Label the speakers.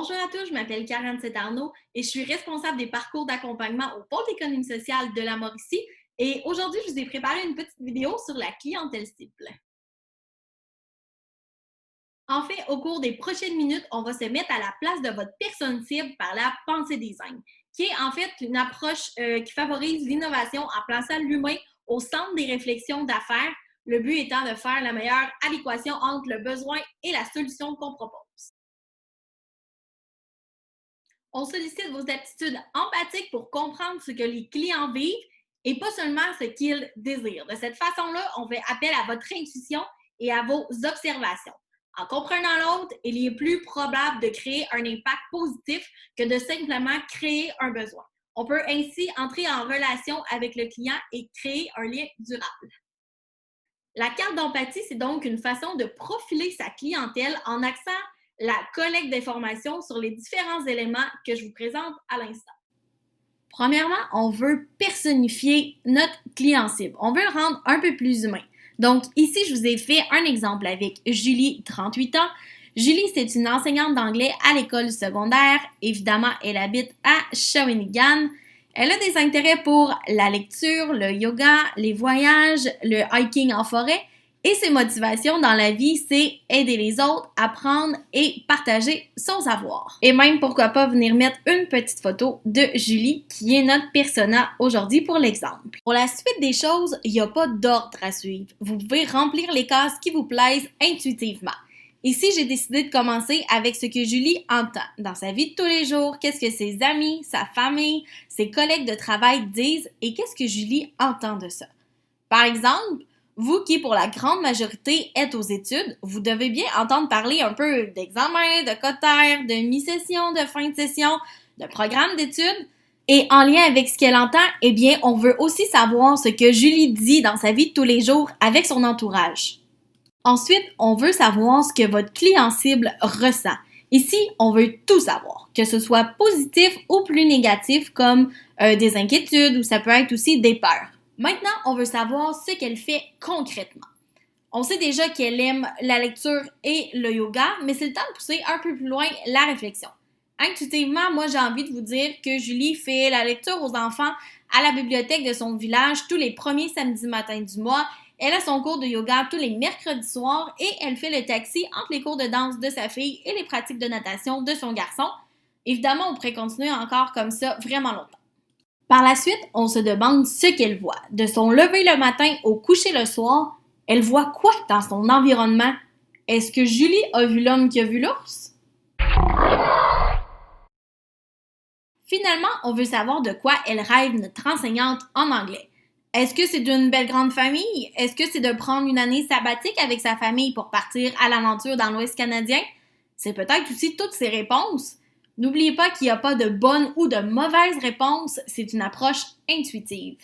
Speaker 1: Bonjour à tous, je m'appelle Karen Setarno et je suis responsable des parcours d'accompagnement au Pôle d'économie sociale de la Mauricie. Et aujourd'hui, je vous ai préparé une petite vidéo sur la clientèle cible. En fait, au cours des prochaines minutes, on va se mettre à la place de votre personne cible par la pensée design, qui est en fait une approche qui favorise l'innovation en plaçant l'humain au centre des réflexions d'affaires, le but étant de faire la meilleure adéquation entre le besoin et la solution qu'on propose. On sollicite vos aptitudes empathiques pour comprendre ce que les clients vivent et pas seulement ce qu'ils désirent. De cette façon-là, on fait appel à votre intuition et à vos observations. En comprenant l'autre, il est plus probable de créer un impact positif que de simplement créer un besoin. On peut ainsi entrer en relation avec le client et créer un lien durable. La carte d'empathie, c'est donc une façon de profiler sa clientèle en accent la collecte d'informations sur les différents éléments que je vous présente à l'instant. Premièrement, on veut personnifier notre client cible. On veut le rendre un peu plus humain. Donc ici, je vous ai fait un exemple avec Julie, 38 ans. Julie, c'est une enseignante d'anglais à l'école secondaire. Évidemment, elle habite à Shawinigan. Elle a des intérêts pour la lecture, le yoga, les voyages, le hiking en forêt. Et ses motivations dans la vie, c'est aider les autres, apprendre et partager son savoir. Et même, pourquoi pas, venir mettre une petite photo de Julie, qui est notre persona aujourd'hui pour l'exemple. Pour la suite des choses, il n'y a pas d'ordre à suivre. Vous pouvez remplir les cases qui vous plaisent intuitivement. Ici, j'ai décidé de commencer avec ce que Julie entend dans sa vie de tous les jours, qu'est-ce que ses amis, sa famille, ses collègues de travail disent et qu'est-ce que Julie entend de ça. Par exemple, vous qui, pour la grande majorité, êtes aux études, vous devez bien entendre parler un peu d'examen, de cotère, de mi-session, de fin de session, de programme d'études. Et en lien avec ce qu'elle entend, eh bien, on veut aussi savoir ce que Julie dit dans sa vie de tous les jours avec son entourage. Ensuite, on veut savoir ce que votre client cible ressent. Ici, on veut tout savoir, que ce soit positif ou plus négatif, comme des inquiétudes ou ça peut être aussi des peurs. Maintenant, on veut savoir ce qu'elle fait concrètement. On sait déjà qu'elle aime la lecture et le yoga, mais c'est le temps de pousser un peu plus loin la réflexion. Intuitivement, moi, j'ai envie de vous dire que Julie fait la lecture aux enfants à la bibliothèque de son village tous les premiers samedis matins du mois. Elle a son cours de yoga tous les mercredis soirs et elle fait le taxi entre les cours de danse de sa fille et les pratiques de natation de son garçon. Évidemment, on pourrait continuer encore comme ça vraiment longtemps. Par la suite, on se demande ce qu'elle voit. De son lever le matin au coucher le soir, elle voit quoi dans son environnement? Est-ce que Julie a vu l'homme qui a vu l'ours? Finalement, on veut savoir de quoi elle rêve notre enseignante en anglais. Est-ce que c'est d'une belle grande famille? Est-ce que c'est de prendre une année sabbatique avec sa famille pour partir à l'aventure dans l'Ouest canadien? C'est peut-être aussi toutes ces réponses. N'oubliez pas qu'il n'y a pas de bonne ou de mauvaise réponse, c'est une approche intuitive.